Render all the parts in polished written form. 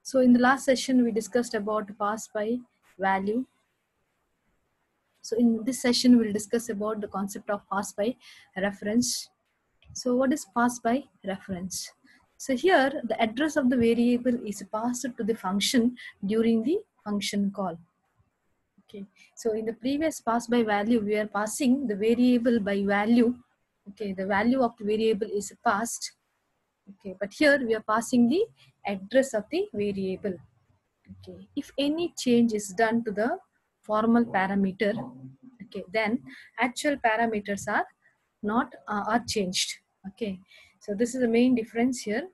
So in the last session, we discussed about pass by value. So in this session, we'll discuss about the concept of pass by reference. So what is pass by reference? So here, the address of the variable is passed to the function during the function call. Okay. So in the previous pass by value, we are passing the variable by value. Okay. The value of the variable is passed. Okay. But here we are passing the address of the variable. Okay, if any change is done to the formal parameter, okay, then actual parameters are not are changed. Okay, so this is the main difference here.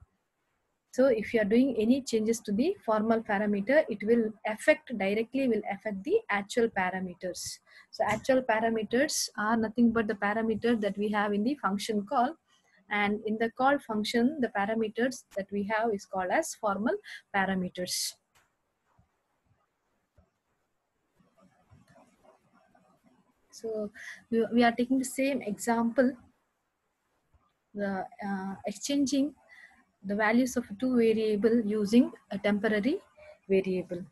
So if you are doing any changes to the formal parameter, it will directly affect the actual parameters. So actual parameters are nothing but the parameter that we have in the function call, and in the call function, the parameters that we have is called as formal parameters. So we are taking the same example, the exchanging the values of two variable using a temporary variable.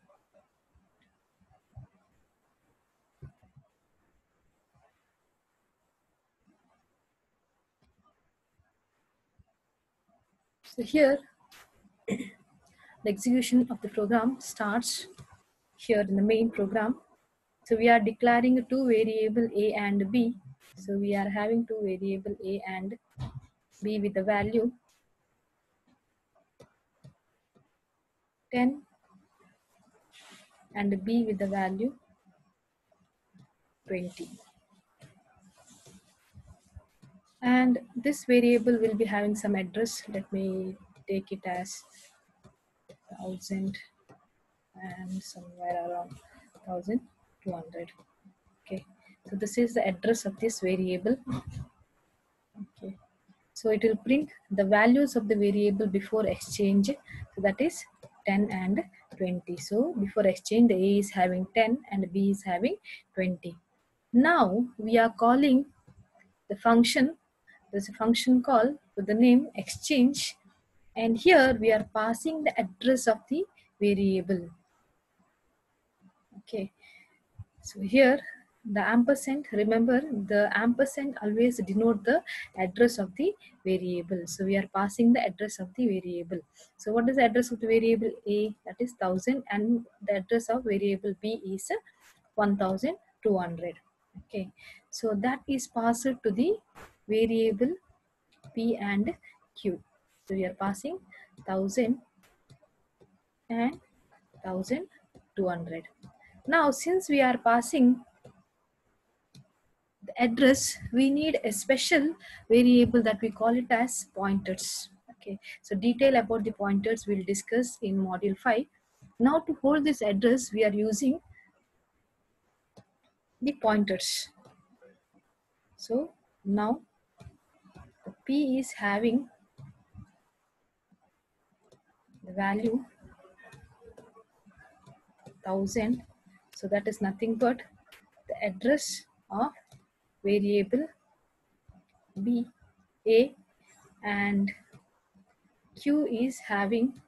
So here, the execution of the program starts here in the main program. So we are declaring two variable A and B. So we are having two variable A and B with the value 10 and B with the value 20. And this variable will be having some address. Let me take it as 1000 and somewhere around 1200. Okay, so this is the address of this variable. Okay, so it will print the values of the variable before exchange. So that is 10 and 20. So before exchange, the A is having 10 and B is having 20. Now we are calling the function. There's a function call with the name exchange, and here we are passing the address of the variable. Okay, so here the ampersand, remember the ampersand always denote the address of the variable. So we are passing the address of the variable. So what is the address of the variable A? That is 1000, and the address of variable B is 1200. Okay, so that is passed to the variable P and Q. So we are passing 1000 and 1200. Now since we are passing the address, we need a special variable that we call it as pointers. Okay, so detail about the pointers we'll discuss in module 5. Now to hold this address, we are using the pointers. So now the P is having the value 1000. So that is nothing but the address of variable B, A, and Q is having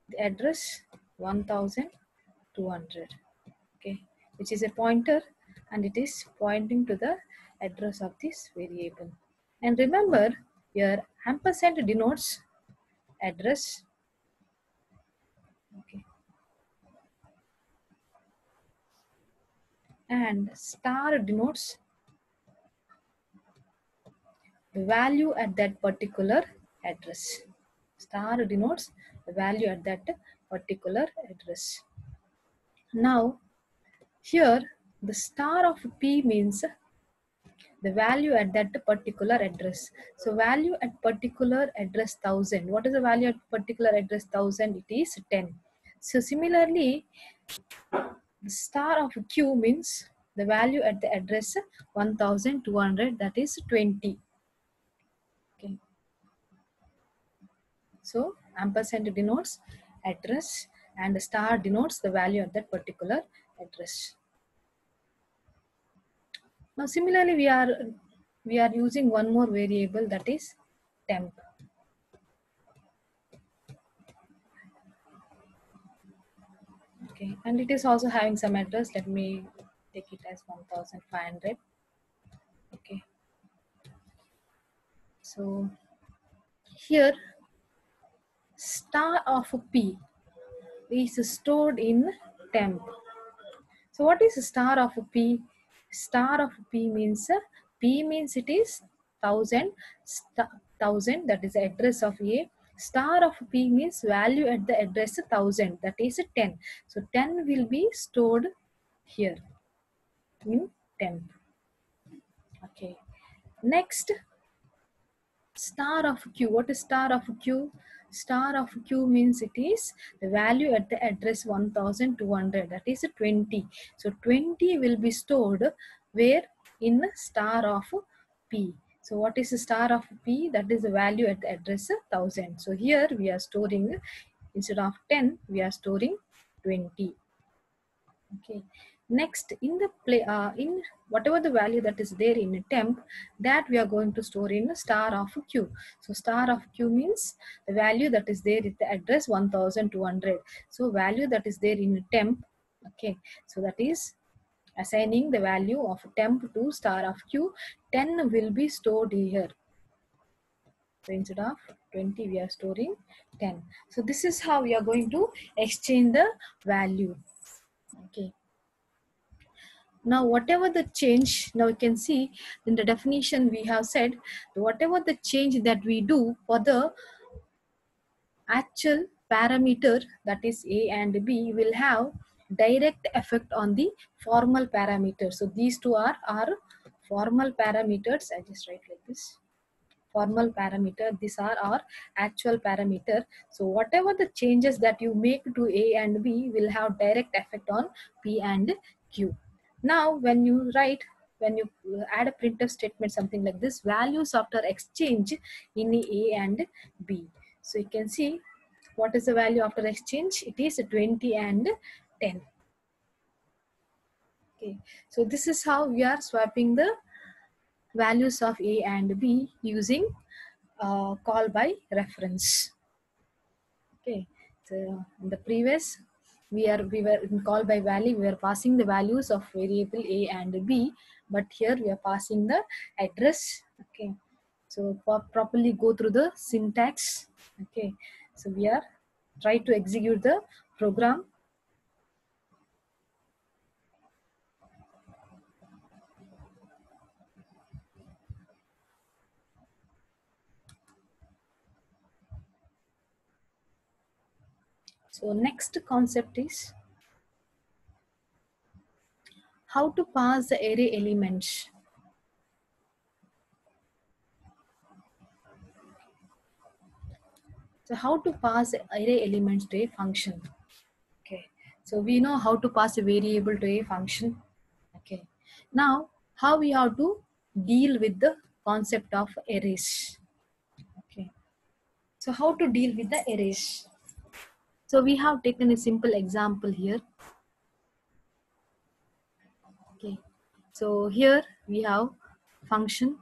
the address 1200. Okay, which is a pointer, and it is pointing to the address of this variable. And remember, your ampersand denotes address. Okay, and star denotes the value at that particular address. Star denotes the value at that particular address. Now here the star of P means the value at that particular address. So value at particular address 1000. What is the value at particular address 1000? It is 10. So similarly, the star of Q means the value at the address 1200, that is 20. Okay. So ampersand denotes address and the star denotes the value at that particular address. Now similarly, we are using one more variable, that is temp. Okay, and it is also having some address. Let me take it as 1500. Okay, so here star of p is stored in temp. So what is star of p? Star of p means p means it is 1000, 1000, that is the address of a. Star of p means value at the address 1000, that is 10. So 10 will be stored here in temp. Okay. Next, star of q. What is star of q? Star of q means it is the value at the address 1200, that is 20. So 20 will be stored where? In star of p. So what is the star of p? That is the value at the address 1000. So here we are storing, instead of 10 we are storing 20. Okay. Next, in the in whatever the value that is there in a temp, that we are going to store in a star of q. So star of q means the value that is there is the address 1200. So value that is there in a temp. Okay. So that is assigning the value of temp to star of q. 10 will be stored here. So instead of 20, we are storing 10. So this is how we are going to exchange the value. Okay. Now whatever the change, now you can see in the definition we have said, whatever the change that we do for the actual parameter, that is a and b, will have direct effect on the formal parameters. So these two are our formal parameters. I just write like this. Formal parameter, these are our actual parameter. So whatever the changes that you make to a and b will have direct effect on p and q. Now when you write, when you add a printf statement, something like this, values after exchange in a and b. So you can see what is the value after exchange. It is 20 and 10. Okay, so this is how we are swapping the values of a and b using call by reference. Okay, so in the previous we were in call by value, we were passing the values of variable a and b, but here we are passing the address. Okay, so properly go through the syntax. Okay, so we are try to execute the program. So next concept is how to pass the array elements. So how to pass array elements to a function. Okay, so we know how to pass a variable to a function. Okay, now how we have to deal with the concept of arrays. Okay, so how to deal with the arrays. So we have taken a simple example here. Okay, so here we have function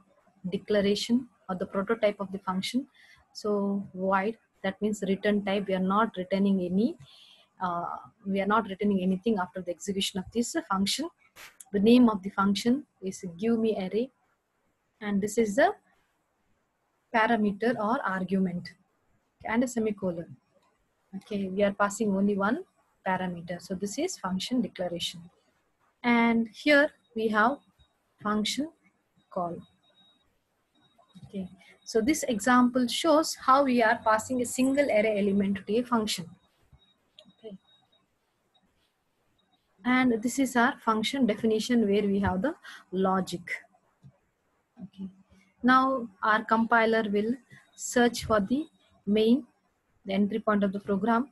declaration or the prototype of the function. So void, that means return type. We are not returning any we are not returning anything after the execution of this function. The name of the function is give me array, and this is the parameter or argument, and a semicolon. Okay, we are passing only one parameter. So this is function declaration. And here we have function call. Okay, so this example shows how we are passing a single array element to a function. Okay. And this is our function definition where we have the logic. Okay. Now our compiler will search for the main, the entry point of the program.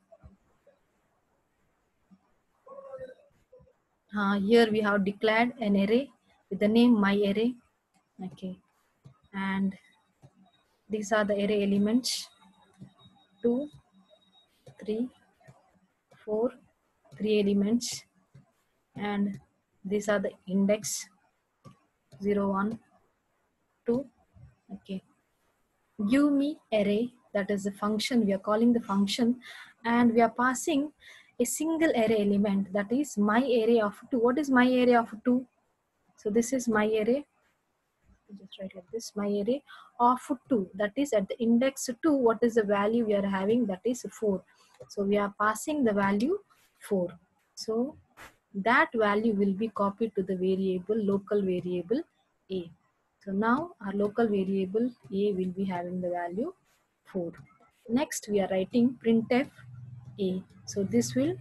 Here we have declared an array with the name myArray. Okay, and these are the array elements 2, 3, 4, 3 elements, and these are the index 0, 1, 2. Okay, give me array, that is the function. We are calling the function, and we are passing a single array element, that is my array of 2. What is my array of 2? So this is my array. Just write like this, my array of 2, that is at the index 2. What is the value we are having? That is 4. So we are passing the value 4. So that value will be copied to the variable, local variable a. So now our local variable a will be having the value 4. Next we are writing printf a. So this will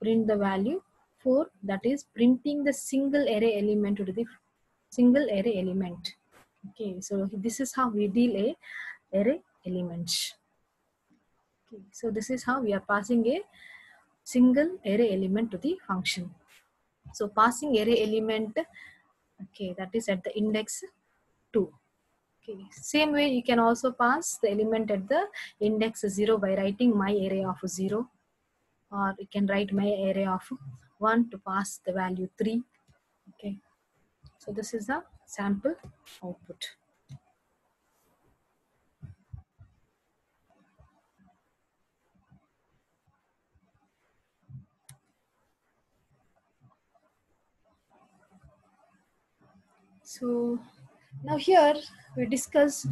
print the value 4, that is printing the single array element to the single array element. Okay, so this is how we deal a array elements. Okay, so this is how we are passing a single array element to the function. So passing array element, okay, that is at the index 2. Okay, same way you can also pass the element at the index 0 by writing my array of 0, or you can write my array of 1 to pass the value 3. Okay, so this is the sample output. So now here we discuss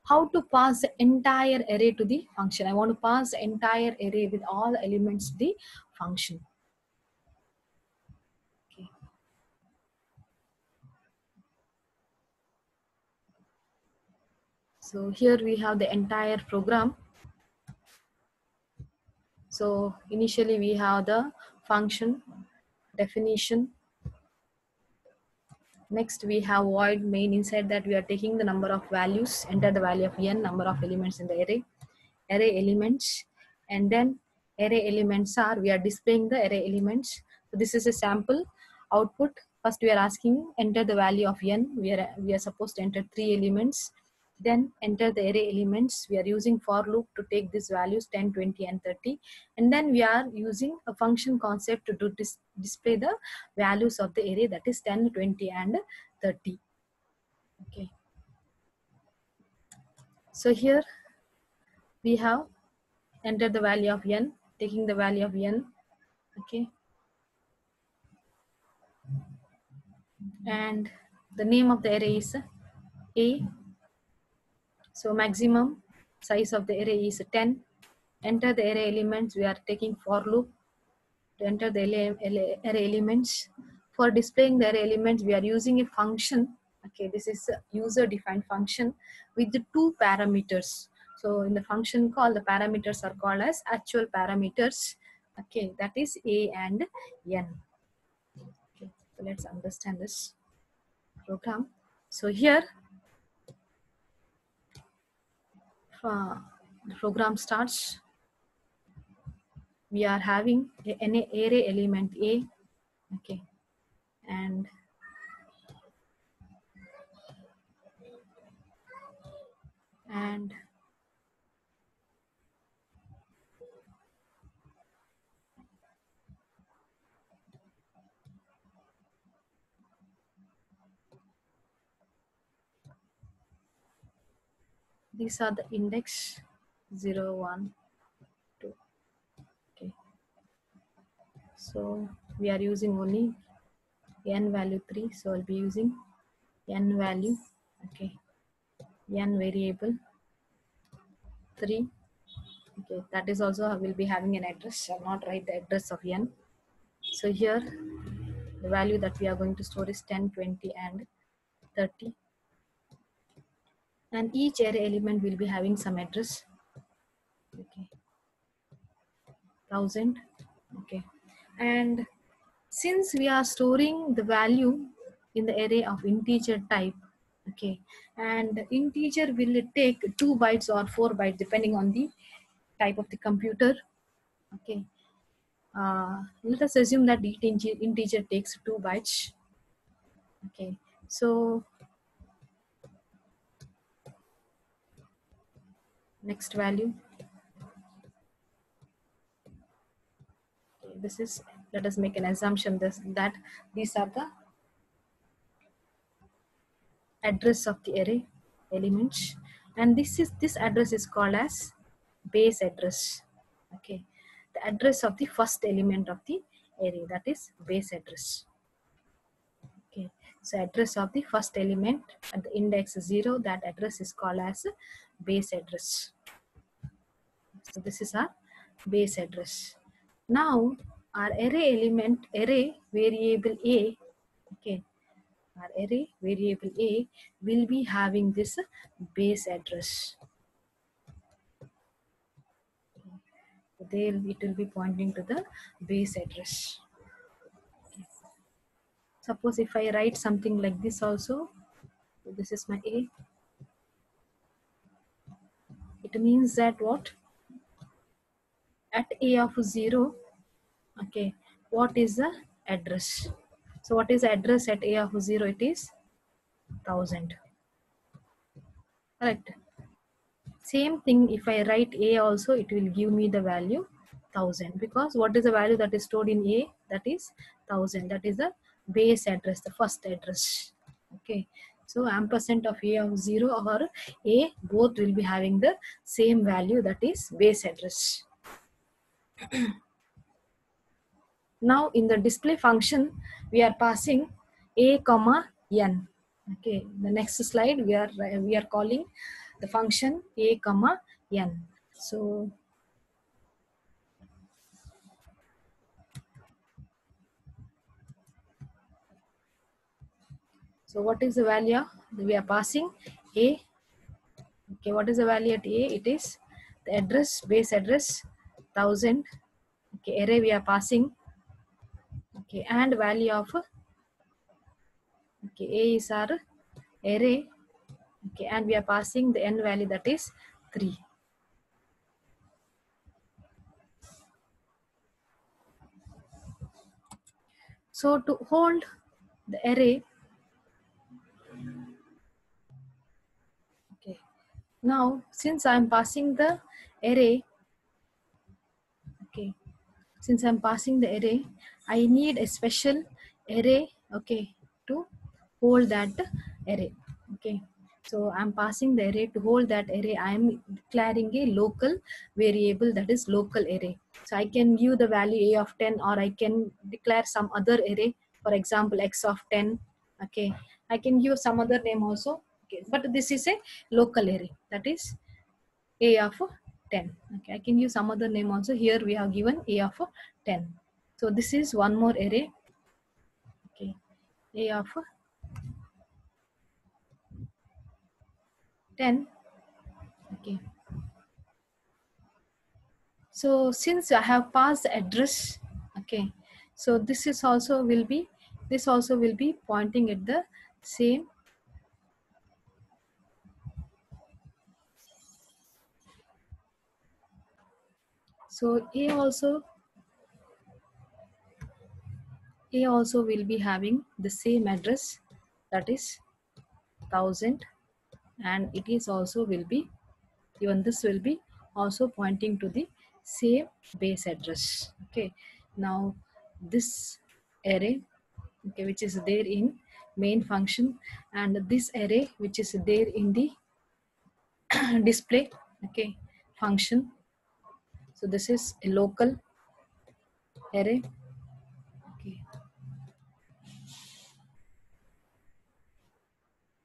how to pass the entire array to the function. I want to pass the entire array with all elements to the function. Okay. So here we have the entire program. So initially we have the function definition. Next we have void main. Inside that we are taking the number of values, enter the value of n, number of elements in the array elements, and then array elements are, we are displaying the array elements. So this is a sample output. First we are asking enter the value of n. We are supposed to enter 3 elements. Then enter the array elements. We are using for loop to take these values 10, 20 and 30, and then we are using a function concept to display the values of the array, that is 10, 20 and 30. Okay, so here we have enter the value of n, taking the value of n. Okay, and the name of the array is a. So maximum size of the array is 10. Enter the array elements. We are taking for loop to enter the array elements. For displaying the array elements, we are using a function. Okay, this is a user defined function with the 2 parameters. So in the function call, the parameters are called as actual parameters. Okay, that is a and n. Okay, so let's understand this program. So here the program starts. We are having an array element a. Okay, and these are the index 0, 1, 2. Okay, so we are using only n value 3, so I'll be using n value. Okay, n variable 3. Okay, that is also I will be having an address. I'll not write the address of n. So here the value that we are going to store is 10, 20 and 30, and each array element will be having some address. Okay, 1000. Okay, and since we are storing the value in the array of integer type, okay, and integer will take 2 bytes or 4 bytes depending on the type of the computer. Okay, let us assume that the integer takes 2 bytes. Okay, so next value, okay, this is, let us make an assumption that these are the address of the array elements, and this address is called as base address. Okay, the address of the first element of the array, that is base address. Okay, so address of the first element at the index 0, that address is called as base address. So this is our base address. Now our array variable a, okay, our array variable a will be having this base address. There it will be pointing to the base address. Okay. Suppose if I write something like this also, this is my a. It means that what? At a of 0, okay, what is the address? So what is the address at a of 0? It is 1000. Correct. Same thing, if I write a also, it will give me the value 1000, because what is the value that is stored in a? That is 1000. That is the base address, the first address. Okay, so ampersand of a of 0 or a, both will be having the same value, that is base address. Now in the display function, we are passing a comma n. Okay, the next slide we are calling the function a comma n. So what is the value we are passing? A. Okay, what is the value at a? It is the address, base address 1000. Okay, array we are passing. Okay, and value of, okay, a is our array. Okay, and we are passing the n value, that is 3. So to hold the array, okay, now since I am passing the array, okay, since I'm passing the array, I need a special array, okay, to hold that array. Okay, so I'm passing the array. To hold that array, I'm declaring a local variable, that is local array. So I can give the value a of 10, or I can declare some other array, for example x of 10. Okay, I can give some other name also. Okay, but this is a local array, that is a of 10. Okay, I can use some other name also. Here we have given a of 10. So this is one more array. Okay, a of 10. Okay, so since I have passed the address, okay, so this also will be pointing at the same. So a also will be having the same address, that is 1000, and it is also will be, even this will be also pointing to the same base address. Okay, now this array, okay, which is there in main function, and this array which is there in the display, okay, function. So this is a local array. Okay,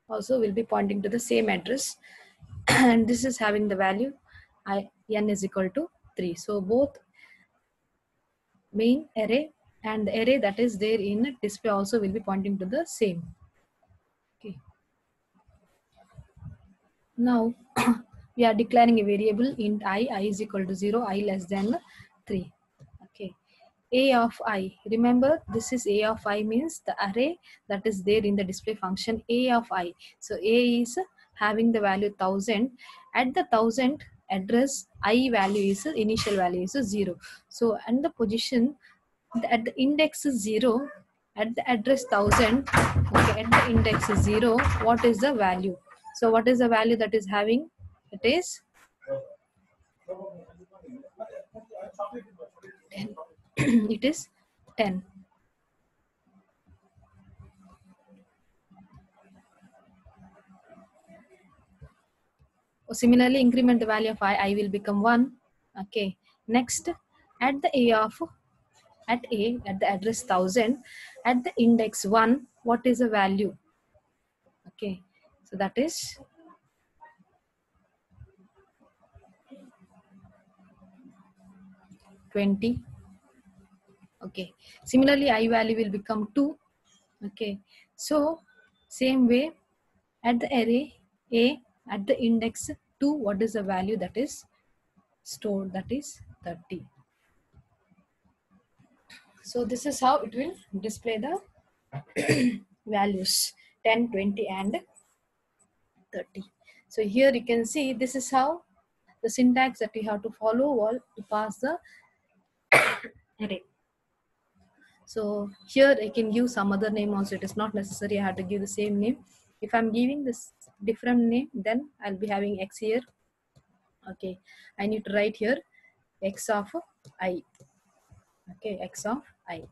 also will be pointing to the same address, and this is having the value n is equal to 3. So both main array and the array that is there in display also will be pointing to the same. Okay, now we are declaring a variable int I is equal to 0, I less than 3. Okay, a of I, remember this is a of I means the array that is there in the display function a of I. So a is having the value 1000. At the 1000 address, I value is initial value is 0. So and the position at the index is 0, at the address 1000, okay, at the index is 0, what is the value? So what is the value that is having? It is 10. It is 10. Similarly, increment the value of I will become 1. Okay, next At the A of at the address 1000, at the index 1, what is the value? Okay, so that is 20. Okay, similarly I value will become 2. Okay, so same way at the array A at the index 2, what is the value that is stored? That is 30. So this is how it will display the values 10, 20 and 30. So here you can see this is how the syntax that we have to follow while to pass the array. So here I can give some other name also. It is not necessary I have to give the same name. If I'm giving this different name, then I'll be having X here. Okay, I need to write here X of I. Okay, X of I.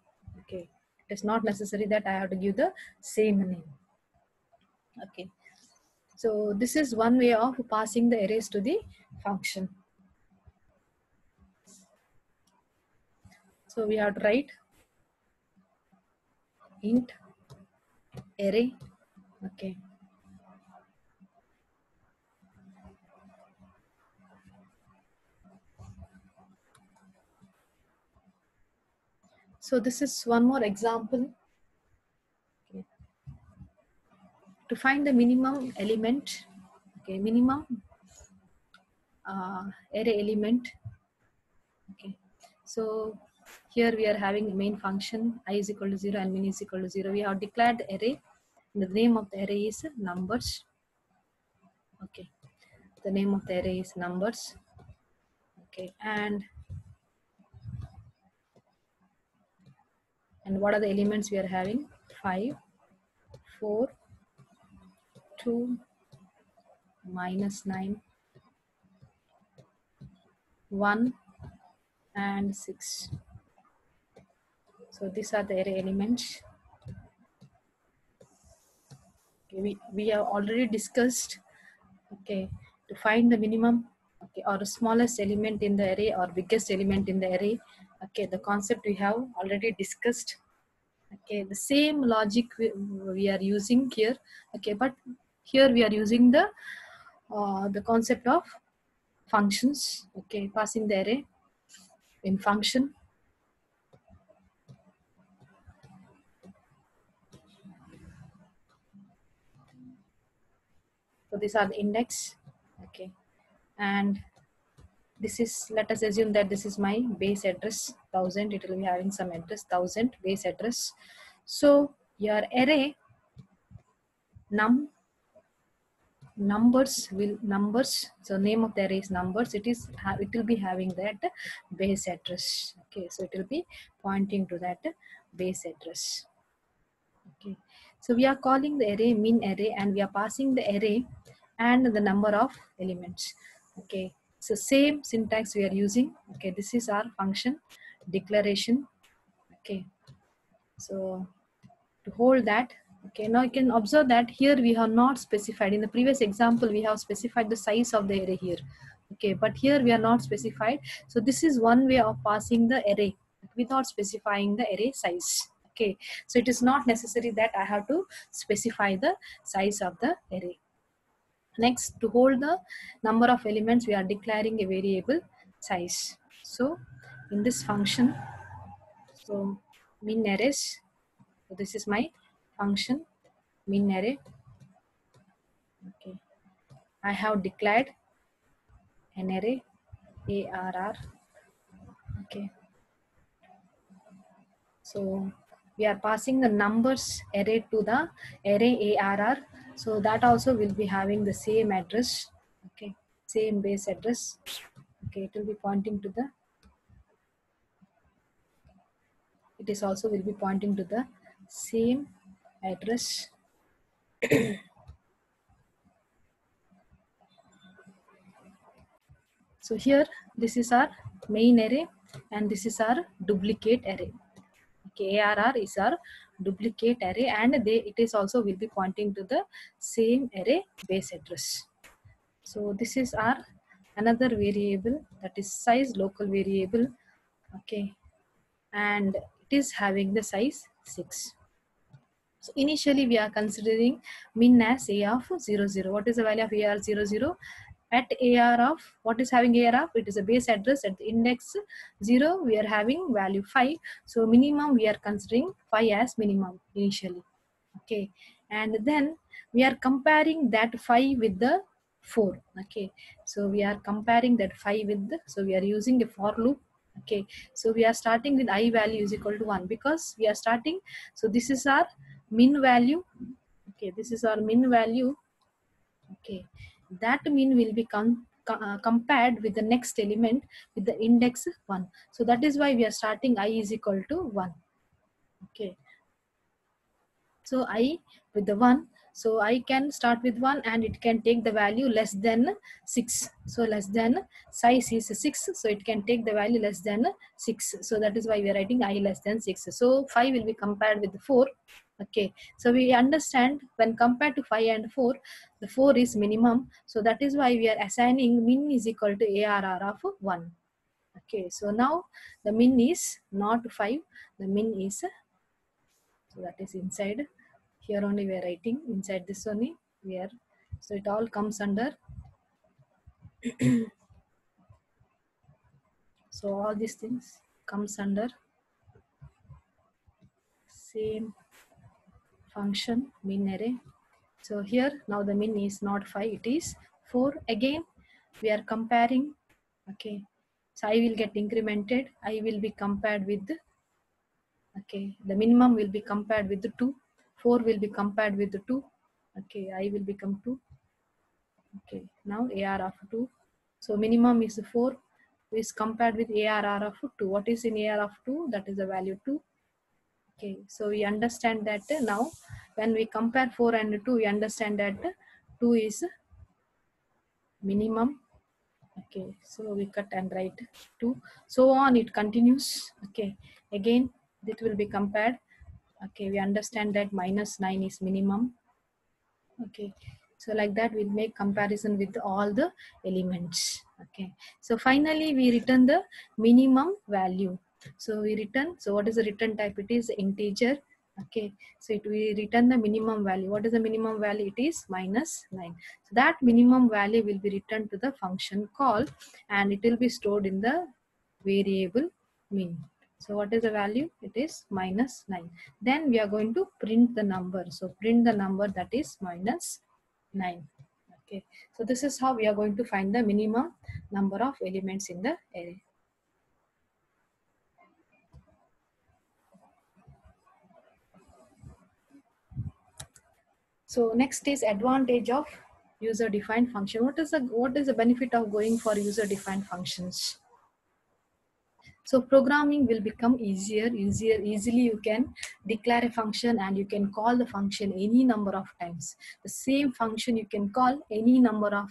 Okay, it is not necessary that I have to give the same name. Okay, so this is one way of passing the arrays to the function. So we have to write int array. Okay, so this is one more example. Okay. To find the minimum element, okay, minimum array element. Okay, so here we are having the main function I is equal to 0 and min is equal to 0. We have declared the array. The name of the array is numbers. Okay, the name of the array is numbers. Okay, and what are the elements we are having? 5, 4, 2, -9, 1 and 6. So these are the array elements. Okay, we have already discussed, okay, to find the minimum, okay, or the smallest element in the array or biggest element in the array. Okay, the concept we have already discussed. Okay, the same logic we are using here. Okay, but here we are using the concept of functions. Okay, passing the array in function. So these are the index. Okay, and this is, let us assume that this is my base address 1000. It will be having some address 1000 base address. So your array numbers, so name of the array is numbers. It will be having that base address. Okay, so it will be pointing to that base address. Okay, so we are calling the array min array and we are passing the array and the number of elements. Okay, so same syntax we are using. Okay, this is our function declaration. Okay, so to hold that, okay, now you can observe that here we have not specified. In the previous example we have specified the size of the array here. Okay, but here we are not specified. So this is one way of passing the array without specifying the array size. Okay, so it is not necessary that I have to specify the size of the array. Next, to hold the number of elements, we are declaring a variable size. So in this function, so min arrays, so this is my function min array. Okay, I have declared an array arr. Okay, so we are passing the numbers array to the array arr. So that also will be having the same address. Okay, same base address. Okay, it will be pointing to the, it is also will be pointing to the same address. So here this is our main array and this is our duplicate array. Okay, ARR is our duplicate array and it is also will be pointing to the same array base address. So this is our another variable, that is size local variable. Okay, and it is having the size 6. So initially we are considering min as a of 0, 0. What is the value of AR 0, 0? At AR of, what is having AR of? It is a base address at the index 0. We are having value 5. So minimum we are considering 5 as minimum initially. Okay, and then we are comparing that 5 with the 4. Okay, so we are comparing that 5 with the, so we are using a for loop. Okay, so we are starting with I value is equal to 1 because we are starting. So this is our min value. Okay, this is our min value. Okay, that min will be compared with the next element with the index 1. So that is why we are starting I is equal to 1. Okay, so I with the 1, so I can start with 1 and it can take the value less than 6. So less than, size is 6, so it can take the value less than 6. So that is why we are writing I less than 6. So 5 will be compared with 4. Okay, so we understand when compared to 5 and 4, the 4 is minimum. So that is why we are assigning min is equal to ARR of 1. Okay, so now the min is not 5, the min is, so that is inside. Here only we are writing inside this only we are, so it all comes under. So all these things comes under same function min array. So here now the min is not 5, it is 4. Again we are comparing. Okay, so I will get incremented, I will be compared with, okay, the minimum will be compared with the 2, 4 will be compared with the 2. Okay, I will become 2. Okay, now AR of 2. So minimum is 4 is compared with ARR of 2. What is in AR of 2? That is the value 2. Okay, so we understand that now when we compare 4 and 2, we understand that 2 is minimum. Okay, so we cut and write 2. So on it continues. Okay, again it will be compared. Okay, we understand that minus 9 is minimum. Okay, so like that we'll make comparison with all the elements. Okay, so finally we return the minimum value. So we return, so what is the return type? It is integer. Okay, so we return the minimum value. What is the minimum value? It is minus 9. So that minimum value will be returned to the function call and it will be stored in the variable min. So what is the value? It is minus 9. Then we are going to print the number. So print the number that is minus 9. Okay. So this is how we are going to find the minimum number of elements in the array. So next is advantage of user defined function. What is the benefit of going for user defined functions? So programming will become easily you can declare a function and you can call the function any number of times. The same function you can call any number of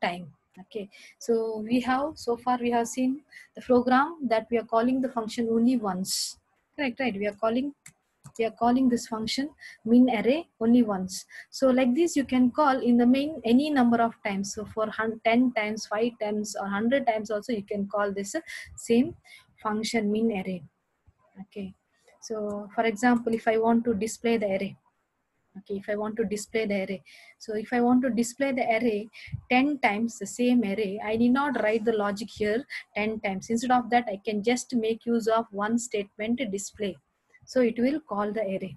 time. Okay, so so far we have seen the program that we are calling the function only once. Right, we are calling this function min array only once. So like this you can call in the main any number of times. So for 10 times, 5 times or 100 times also you can call this same function min array. Okay, so for example if I want to display the array, okay, if I want to display the array, so if I want to display the array 10 times the same array, I need not write the logic here 10 times. Instead of that I can just make use of one statement display. So it will call the array.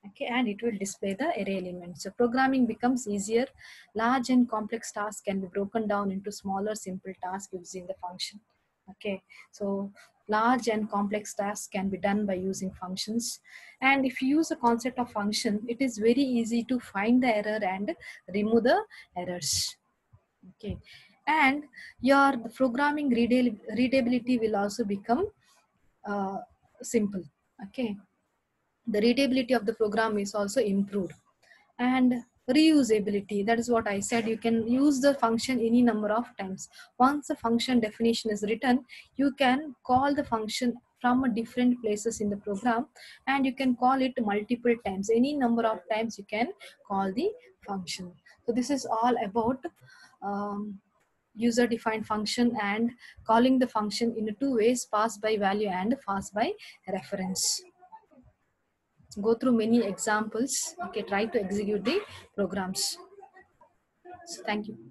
Okay, and it will display the array elements. So programming becomes easier. Large and complex tasks can be broken down into smaller simple tasks using the function. Okay, so large and complex tasks can be done by using functions. And if you use the concept of function, it is very easy to find the error and remove the errors. Okay, and your programming readability will also become simple. Okay, the readability of the program is also improved. And reusability, that is what I said, you can use the function any number of times. Once the function definition is written, you can call the function from different places in the program and you can call it multiple times. Any number of times you can call the function. So this is all about user defined function and calling the function in two ways, pass by value and pass by reference. Go through many examples. Okay, try to execute the programs. So thank you.